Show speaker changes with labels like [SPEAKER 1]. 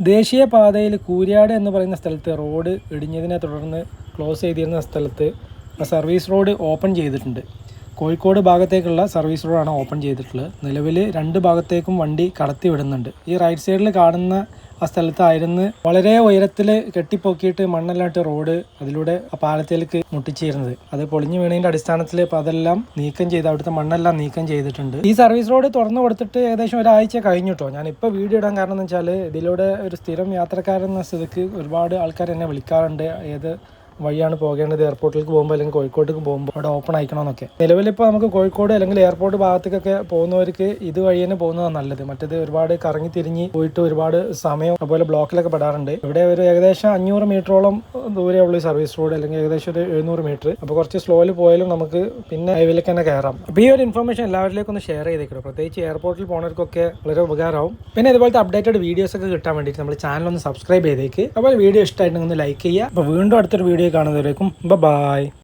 [SPEAKER 1] ദേശീയപാതയിൽ കൂരിയാട് എന്ന് പറയുന്ന സ്ഥലത്ത് റോഡ് ഇടിഞ്ഞതിനെ തുടർന്ന് ക്ലോസ് ചെയ്തിരുന്ന സ്ഥലത്ത് സർവീസ് റോഡ് ഓപ്പൺ ചെയ്തിട്ടുണ്ട്. കോഴിക്കോട് ഭാഗത്തേക്കുള്ള സർവീസ് റോഡാണ് ഓപ്പൺ ചെയ്തിട്ടുള്ളത്. നിലവിൽ രണ്ട് ഭാഗത്തേക്കും വണ്ടി കടത്തി വിടുന്നുണ്ട്. ഈ റൈറ്റ് സൈഡിൽ കാണുന്ന ആ സ്ഥലത്തായിരുന്നു വളരെ ഉയരത്തിൽ കെട്ടിപ്പൊക്കിയിട്ട് മണ്ണെല്ലാട്ട് റോഡ് അതിലൂടെ ആ പാലത്തിലേക്ക് മുട്ടിച്ചിരുന്നത്. അത് പൊളിഞ്ഞു വീണതിൻ്റെ അടിസ്ഥാനത്തിൽ ഇപ്പോൾ അതെല്ലാം നീക്കം ചെയ്ത് അവിടുത്തെ മണ്ണെല്ലാം നീക്കം ചെയ്തിട്ടുണ്ട്. ഈ സർവീസ് റോഡ് തുറന്നു കൊടുത്തിട്ട് ഏകദേശം ഒരാഴ്ച കഴിഞ്ഞിട്ടോ. ഞാനിപ്പോൾ വീഡിയോ ഇടാൻ കാരണം എന്ന് വെച്ചാൽ ഇതിലൂടെ ഒരു സ്ഥിരം യാത്രക്കാരെന്ന സ്ഥിതിക്ക് ഒരുപാട് ആൾക്കാർ എന്നെ വിളിക്കാറുണ്ട്. ഏത് വഴിയാണ് പോകേണ്ടത്, എയർപോർട്ടിലേക്ക് പോകുമ്പോൾ അല്ലെങ്കിൽ കോഴിക്കോട്ടേക്ക് പോകുമ്പോൾ അവിടെ ഓപ്പൺ ആയിക്കണമെന്നൊക്കെ. നിലവിലിപ്പോൾ നമുക്ക് കോഴിക്കോട് അല്ലെങ്കിൽ എയർപോർട്ട് ഭാഗത്തേക്കൊക്കെ പോകുന്നവർക്ക് ഇത് വഴി തന്നെ പോകുന്നതാണ് നല്ലത്. മറ്റേത് ഒരുപാട് കറങ്ങി തിരിഞ്ഞ് പോയിട്ട് ഒരുപാട് സമയം അതുപോലെ ബ്ലോക്കിലൊക്കെ പെടാറുണ്ട്. ഇവിടെ ഒരു ഏകദേശം 500 മീറ്ററോളം ദൂരെയുള്ള ഈ സർവീസ് റോഡ്, അല്ലെങ്കിൽ ഏകദേശം ഒരു 700 മീറ്റർ. അപ്പോൾ കുറച്ച് സ്ലോയിൽ പോയാലും നമുക്ക് പിന്നെ ഹൈവേയിലേക്ക് തന്നെ കയറാം. അപ്പോൾ ഈ ഒരു ഇൻഫർമേഷൻ എല്ലാവരിലേക്കും ഒന്ന് ഷെയർ ചെയ്തേക്കണം. പ്രത്യേകിച്ച് എയർപോർട്ടിൽ പോകുന്നവർക്കൊക്കെ വളരെ ഉപകാരമാവും. പിന്നെ ഇതുപോലത്തെ അപ്ഡേറ്റഡ് വീഡിയോസ് ഒക്കെ കിട്ടാൻ വേണ്ടിയിട്ട് നമ്മൾ ചാനൽ ഒന്ന് സബ്സ്ക്രൈബ് ചെയ്തേക്ക്. അപ്പോൾ വീഡിയോ ഇഷ്ടമായിട്ടുണ്ടെങ്കിൽ ഒന്ന് ലൈക്ക് ചെയ്യുക. അപ്പോൾ വീണ്ടും അടുത്തൊരു വീഡിയോ കാണുന്നവരേക്കും ബൈ.